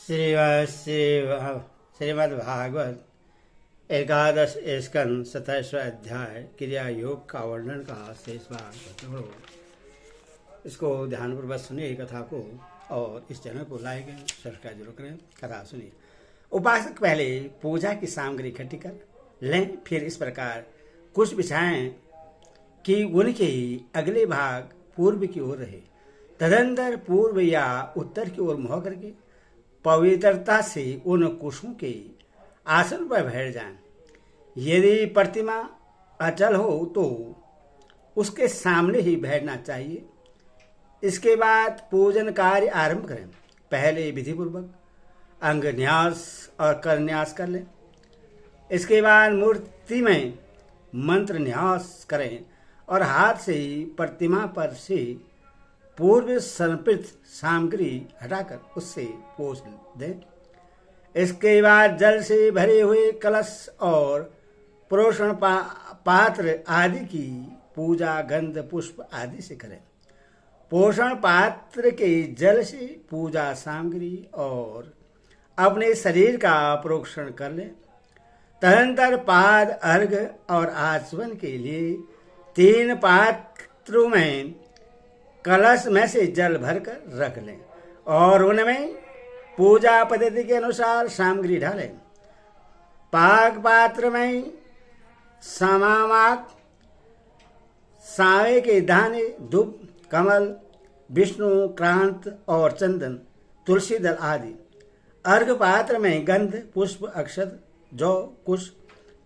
श्रीमद्भागवत एकादश स्कंद 27वां अध्याय क्रिया योग का वर्णन का शेष भाग। इसको ध्यानपूर्वक सुनिए कथा को और इस चैनल को लाइक सब्सक्राइब जरूर करें। कथा सुनिए। उपासक पहले पूजा की सामग्री इकट्ठी कर लें, फिर इस प्रकार कुछ बिछाएं कि उनके अगले भाग पूर्व की ओर रहे। तदंतर पूर्व या उत्तर की ओर मुँह करके पवित्रता से उन कुशों के आसन पर बैठ जाएं। यदि प्रतिमा अचल हो तो उसके सामने ही बैठना चाहिए। इसके बाद पूजन कार्य आरंभ करें। पहले विधिपूर्वक अंग न्यास और कर न्यास कर लें। इसके बाद मूर्ति में मंत्र न्यास करें और हाथ से ही प्रतिमा पर से पूर्व समर्पित सामग्री हटाकर उससे पोंछ दें। इसके बाद जल से भरे हुए कलश और प्रोषण पात्र आदि की पूजा गंध पुष्प आदि से करें। पोषण पात्र के जल से पूजा सामग्री और अपने शरीर का प्रोक्षण कर लें। तदंतर पाद अर्घ और आचमन के लिए 3 पात्रों में कलश में से जल भरकर रख लें और उनमें पूजा पद्धति के अनुसार सामग्री डालें। पाक पात्र में समामाक सावे के दाने, दुब, कमल, विष्णु क्रांत और चंदन, तुलसी दल आदि। अर्घ पात्र में गंध पुष्प अक्षत जौ कुश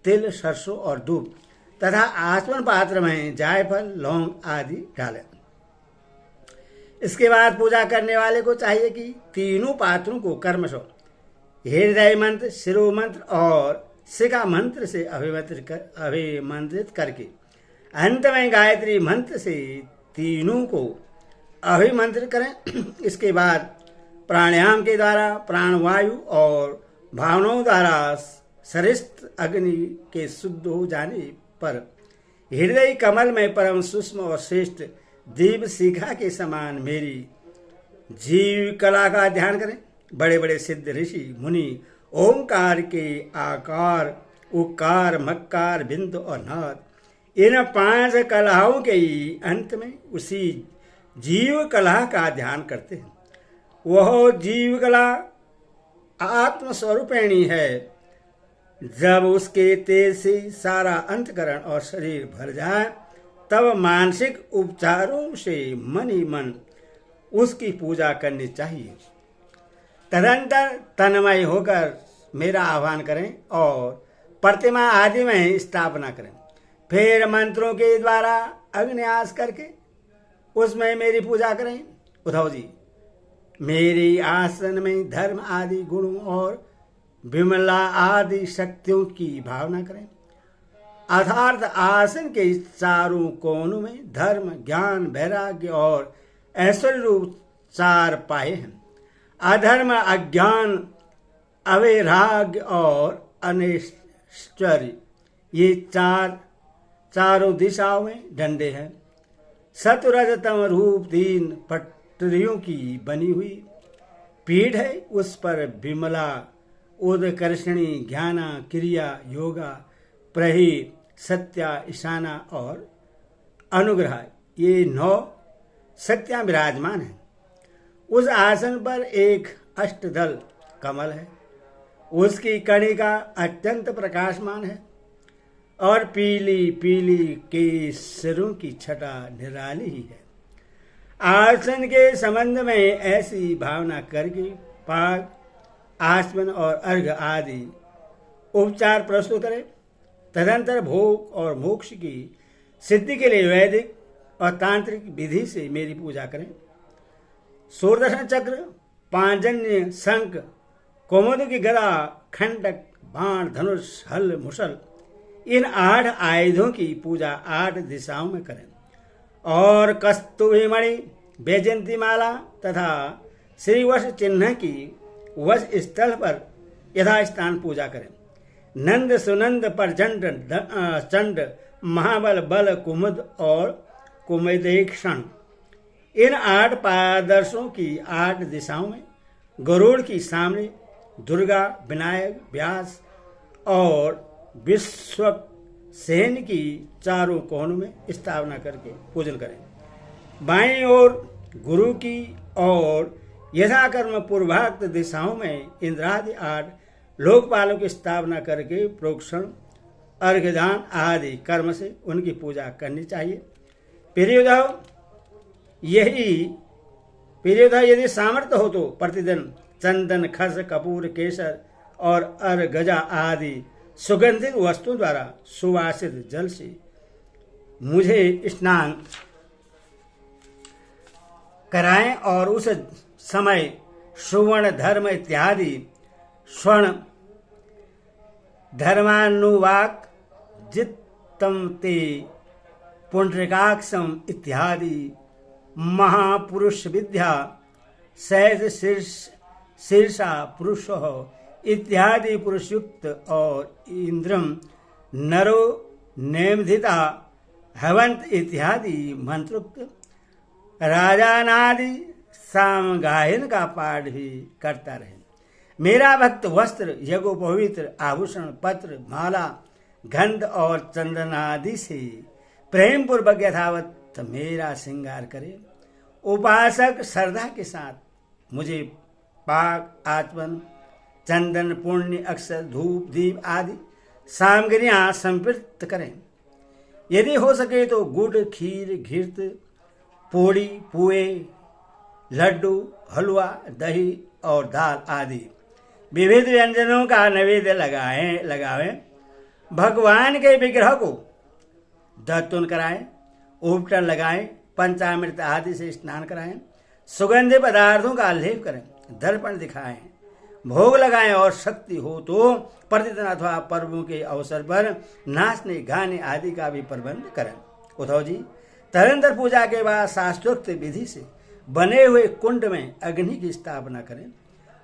तिल सरसों और दूब तथा आचमन पात्र में जायफल लौंग आदि डालें। इसके बाद पूजा करने वाले को चाहिए कि तीनों पात्रों को कर्मशः हृदय मंत्र, शिरो मंत्र और शिखा मंत्र से अभिमंत्रित करके अंत में गायत्री मंत्र से तीनों को अभिमंत्रित करें। इसके बाद प्राणायाम के द्वारा प्राणवायु और भावनाओं द्वारा सरिष्ठ अग्नि के शुद्ध हो जाने पर हृदय कमल में परम सूक्ष्म और श्रेष्ठ दीप शिखा के समान मेरी जीव कला का ध्यान करें। बड़े बड़े सिद्ध ऋषि मुनि ओंकार के आकार, उकार, मक्कार, बिंदु और नाद इन 5 कलाओं के अंत में उसी जीव कला का ध्यान करते हैं। वह जीव कला आत्मस्वरूपिणी है। जब उसके तेज से सारा अंतकरण और शरीर भर जाए तब मानसिक उपचारों से मन ही मन उसकी पूजा करनी चाहिए। तदंतर तन्मय होकर मेरा आह्वान करें और प्रतिमा आदि में स्थापना करें। फिर मंत्रों के द्वारा अग्न्यास करके उसमें मेरी पूजा करें। उद्धव जी, मेरी आसन में धर्म आदि गुणों और विमला आदि शक्तियों की भावना करें। अर्थात आसन के चारों कोनों में धर्म, ज्ञान, वैराग्य और ऐश्वर्य रूप 4 पाए हैं। अधर्म, अज्ञान, अवैराग्य और अनैश्वर्य ये चारों दिशाओं में डंडे हैं। सतुरजतम रूप 3 पटरियों की बनी हुई पीठ है। उस पर विमला, उदकर्षणी, ज्ञाना, क्रिया, योगा, प्रही, सत्या, ईशाना और अनुग्रह ये 9 शक्तियां विराजमान हैं। उस आसन पर एक अष्टदल कमल है। उसकी कणिका अत्यंत प्रकाशमान है और पीली पीली केसरों की छटा निराली ही है। आसन के संबंध में ऐसी भावना करके पाक, आचमन और अर्घ आदि उपचार प्रस्तुत करें। तदंतर भोग और मोक्ष की सिद्धि के लिए वैदिक और तांत्रिक विधि से मेरी पूजा करें। सूर्यदर्शन चक्र, पांजन्य, शंख, कौमुद की गदा, खंडक, बाण, धनुष, हल, मुसल इन 8 आयुधों की पूजा 8 दिशाओं में करें और कस्तूरी मणि, वैजयंती माला तथा श्रीवश चिन्ह की वश स्थल पर यथास्थान पूजा करें। नंद, सुनंद, प्रचंड, चंड, महाबल, बल, कुमुद और कुमुदेक्षण इन 8 पादर्शों की 8 दिशाओं में गरुड़ की सामने दुर्गा, विनायक, व्यास और विश्वक्सेन की चारों कोनों में स्थापना करके पूजन करें। बाईं ओर गुरु की और यथाकर्म पूर्वाक्त दिशाओं में इंद्रादि 8 लोकपालों की स्थापना करके प्रोक्षण, अर्घ्यदान आदि कर्म से उनकी पूजा करनी चाहिए। प्रियोधव यदि सामर्थ्य हो तो प्रतिदिन चंदन, खस, कपूर, केसर और अर्गजा आदि सुगंधित वस्तुओं द्वारा सुवासित जल से मुझे स्नान कराएं और उस समय सुवर्ण, धर्म इत्यादि स्वर्ण धर्मानुवाक, जित्तम ते, पुंडरीकाक्षम इत्यादि महापुरुष विद्या, सहज शीर्षा पुरुष इत्यादि पुरुषयुक्त और इंद्रम, नरो, नेमधिता, हवंत इत्यादि मंत्रोक्त राजानादि सामगायन का पाठ भी करता रहे। मेरा भक्त वस्त्र, यज्ञोपवीत, आभूषण, पत्र, माला, गंध और चंदन आदि से प्रेम पूर्वक यथावत मेरा श्रृंगार करे। उपासक श्रद्धा के साथ मुझे पाक, आचमन, चंदन, पुण्य, अक्षर, धूप, दीप आदि सामग्रियां समर्पित करें। यदि हो सके तो गुड़, खीर, घृत, पूड़ी, पुए, लड्डू, हलवा, दही और दाल आदि विविध व्यंजनों का नैवेद्य लगावें। भगवान के विग्रह को दत्तुन कराएं, उपटन लगाएं, पंचामृत आदि से स्नान कराएं, सुगंधित पदार्थों का लेप करें, दर्पण दिखाएं, भोग लगाएं और शक्ति हो तो प्रतिदिन अथवा पर्वों के अवसर पर नाचने, गाने आदि का भी प्रबंध करें। उद्धव जी, तदनंतर पूजा के बाद शास्त्रोक्त विधि से बने हुए कुंड में अग्नि की स्थापना करें।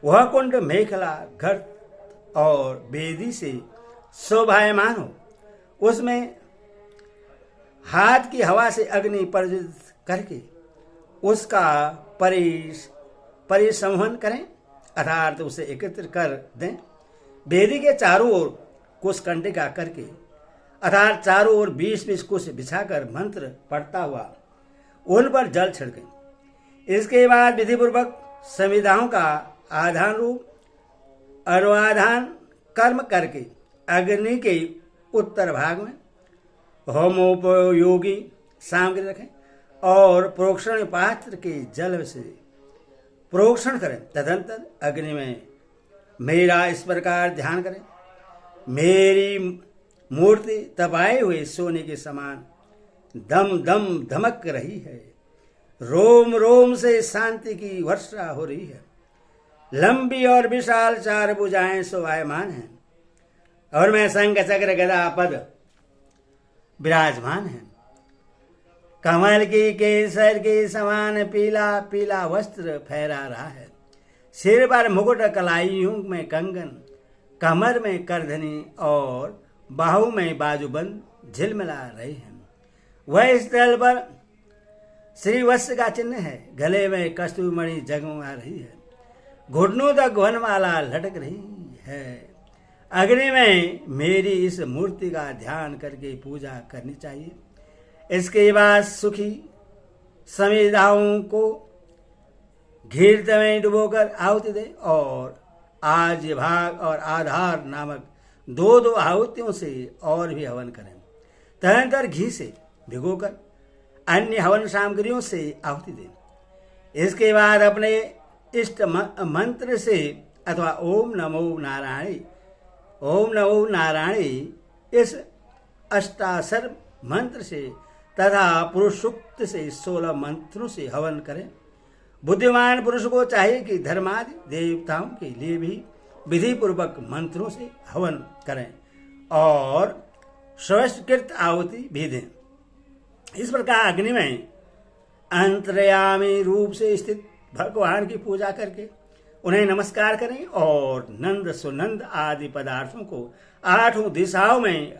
वह कुंड मेखला, घट और वेदी से शोभायमान हो। उसमें हाथ की हवा से अग्नि प्रज्वलित करके उसका परिसंहन करें, अर्थात उसे एकत्र कर दें। वेदी के चारों ओर कुशकंडिका करके अर्थात चारों ओर 20-20 कुश बिछाकर मंत्र पढ़ता हुआ उन पर जल छिड़कें। इसके बाद विधिपूर्वक संविधाओं का आधान रूप अनुआधान कर्म करके अग्नि के उत्तर भाग में होमोपयोगी सामग्री रखें और प्रोक्षण पात्र के जल से प्रोक्षण करें। तदंतर अग्नि में मेरा इस प्रकार ध्यान करें, मेरी मूर्ति तपाए हुए सोने के समान दम दम धमक रही है, रोम रोम से शांति की वर्षा हो रही है, लंबी और विशाल 4 भुजाएं शोभायमान हैं और मैं शंख, चक्र, गदा, पद विराजमान है। कमल की केसर के समान पीला पीला वस्त्र फहरा रहा है, सिर पर मुकुट, कलाइयों में कंगन, कमर में करधनी और बाहु में बाजूबंद झिलमिला रही है। वह स्थल पर श्रीवत्स का चिन्ह है, गले में कस्तूरी मणि जगमगा रही है, घुटनों तक वनमाला लटक रही है। अग्नि में मेरी इस मूर्ति का ध्यान करके पूजा करनी चाहिए। इसके बाद सुखी समिधाओं को घृत में डुबोकर आहुति दे और आज भाग और आधार नामक 2-2 आहुतियों से और भी हवन करें। तदनंतर घी से भिगोकर अन्य हवन सामग्रियों से आहुति दें। इसके बाद अपने इष्ट मंत्र से अथवा ओम नमो नारायणी इस अष्टाक्षर मंत्र से तथा पुरुषोक्त से 16 मंत्रों से हवन करें। बुद्धिमान पुरुष को चाहिए कि धर्मादि देवताओं के लिए भी विधि पूर्वक मंत्रों से हवन करें और स्वस्थकृत आहुति भी दें। इस प्रकार अग्नि में अंतर्यामी रूप से स्थित भगवान की पूजा करके उन्हें नमस्कार करें और नंद, सुनंद आदि पदार्थों को 8 दिशाओं में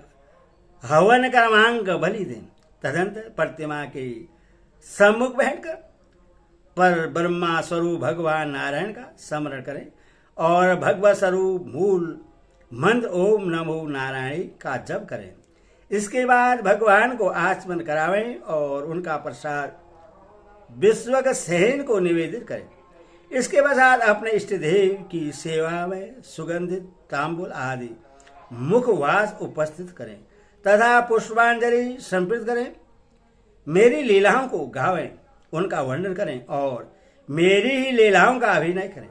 हवन क्रमांक बलि दें। तदंतर प्रतिमा के सम्मुख बैठकर पर ब्रह्मा स्वरूप भगवान नारायण का स्मरण करें और भगवत स्वरूप मूल मंत्र ओम नमो नारायण का जप करें। इसके बाद भगवान को आचमन करावें और उनका प्रसाद विश्व के सहन को निवेदित करें। इसके पश्चात अपने इष्ट देव की सेवा में सुगंधित तांबुल आदि मुखवास उपस्थित करें तथा पुष्पांजलि समर्पित करें। मेरी लीलाओं को गावें, उनका वर्णन करें और मेरी ही लीलाओं का अभिनय करें।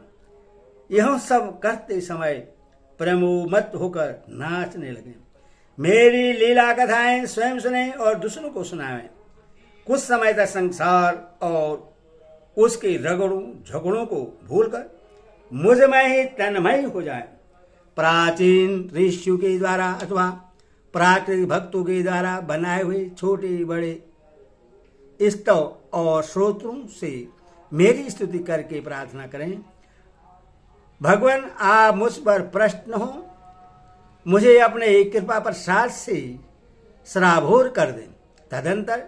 यह सब करते समय प्रेमोन्मत्त होकर नाचने लगे। मेरी लीला कथाएं स्वयं सुने और दूसरों को सुनावें। कुछ समय तक संसार और उसके रगड़ों झगड़ों को भूलकर मुझ में ही तन्मय हो जाए। प्राचीन ऋषियों के द्वारा अथवा प्राकृतिक भक्तों के द्वारा बनाए हुए छोटे बड़े स्तव और श्रोत्रों से मेरी स्तुति करके प्रार्थना करें। भगवान आप मुझ पर प्रसन्न हो, मुझे अपने कृपा प्रसाद से सराबोर कर दें। तदंतर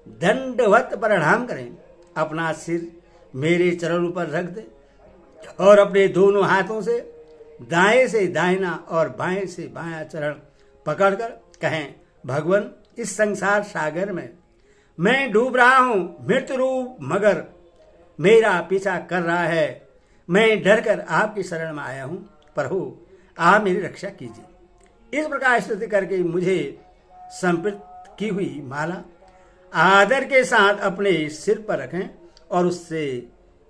दंडवत प्रणाम करें, अपना सिर मेरे चरणों पर रख दें और अपने दोनों हाथों से दाएं से दाहिना और बाएं से बायां चरण पकड़कर कहें, भगवान इस संसार सागर में मैं डूब रहा हूं, मृत्यु रूप मगर मेरा पीछा कर रहा है। मैं डर कर आपकी शरण में आया हूं, प्रभु आप मेरी रक्षा कीजिए। इस प्रकार स्तुति करके मुझे समर्पित की हुई माला आदर के साथ अपने सिर पर रखें और उससे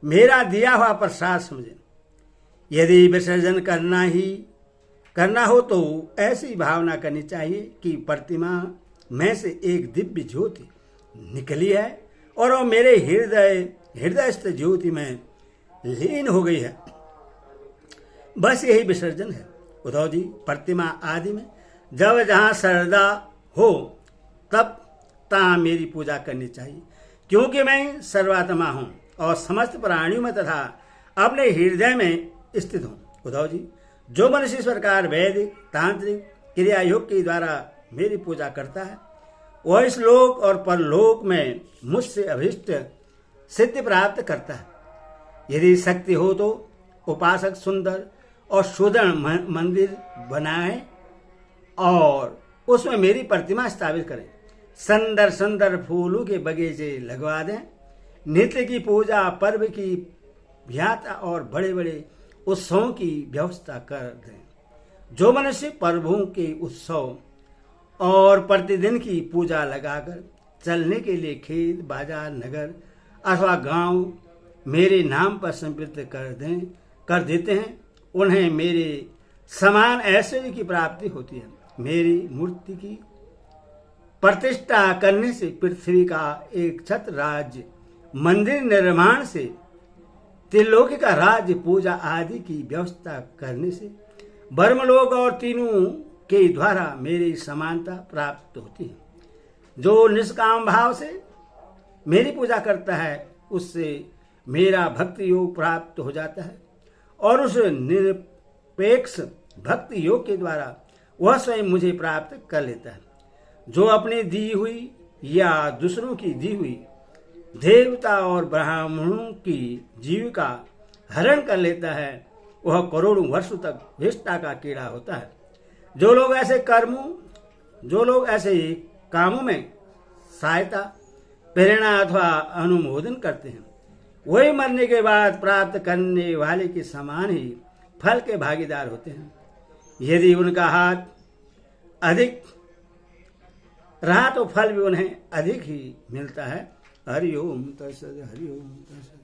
मेरा दिया हुआ प्रसाद समझें। यदि विसर्जन करना हो तो ऐसी भावना करनी चाहिए कि प्रतिमा में से एक दिव्य ज्योति निकली है और वो मेरे हृदयस्थ ज्योति में लीन हो गई है। बस यही विसर्जन है। उद्धव जी, प्रतिमा आदि में जब जहाँ श्रद्धा हो तब तहाँ मेरी पूजा करनी चाहिए, क्योंकि मैं सर्वात्मा हूँ और समस्त प्राणियों में तथा अपने हृदय में स्थित हूँ। उद्धव जी, जो मनुष्य इस प्रकार वैदिक तांत्रिक क्रिया योग के द्वारा मेरी पूजा करता है वह इस लोक और परलोक में मुझसे अभीष्ट सिद्धि प्राप्त करता है। यदि शक्ति हो तो उपासक सुंदर और सुदृढ़ मंदिर बनाए और उसमें मेरी प्रतिमा स्थापित करें। सुंदर सुंदर फूलों के बगीचे लगवा दें। नित्य की पूजा, पर्व की व्याख्या और बड़े बड़े उत्सवों की व्यवस्था कर दें। जो मनुष्य पर्वों के उत्सव और प्रतिदिन की पूजा लगाकर चलने के लिए खेत, बाजार, नगर अथवा गांव मेरे नाम पर समर्पित कर देते हैं, उन्हें मेरे समान ऐश्वर्य की प्राप्ति होती है। मेरी मूर्ति की प्रतिष्ठा करने से, पृथ्वी का एक छत्र राज्य, मंदिर निर्माण से, त्रिलोकी का राज्य, पूजा आदि की व्यवस्था करने से, ब्रह्मलोक और तीनों के द्वारा मेरी समानता प्राप्त होती है। जो निष्काम भाव से मेरी पूजा करता है उससे मेरा भक्ति योग प्राप्त हो जाता है और उस निरपेक्ष भक्ति योग के द्वारा वह स्वयं मुझे प्राप्त कर लेता है। जो अपनी दी हुई या दूसरों की दी हुई देवता और ब्राह्मणों की जीविका हरण कर लेता है वह करोड़ों वर्षों तक विष्टा का कीड़ा होता है। जो लोग ऐसे कामों में सहायता, प्रेरणा अथवा अनुमोदन करते हैं वही मरने के बाद प्राप्त करने वाले के समान ही फल के भागीदार होते हैं। यदि उनका हाथ अधिक रहा तो फल भी उन्हें अधिक ही मिलता है। हरि ओम तत्सत, हरि ओम तत्सत।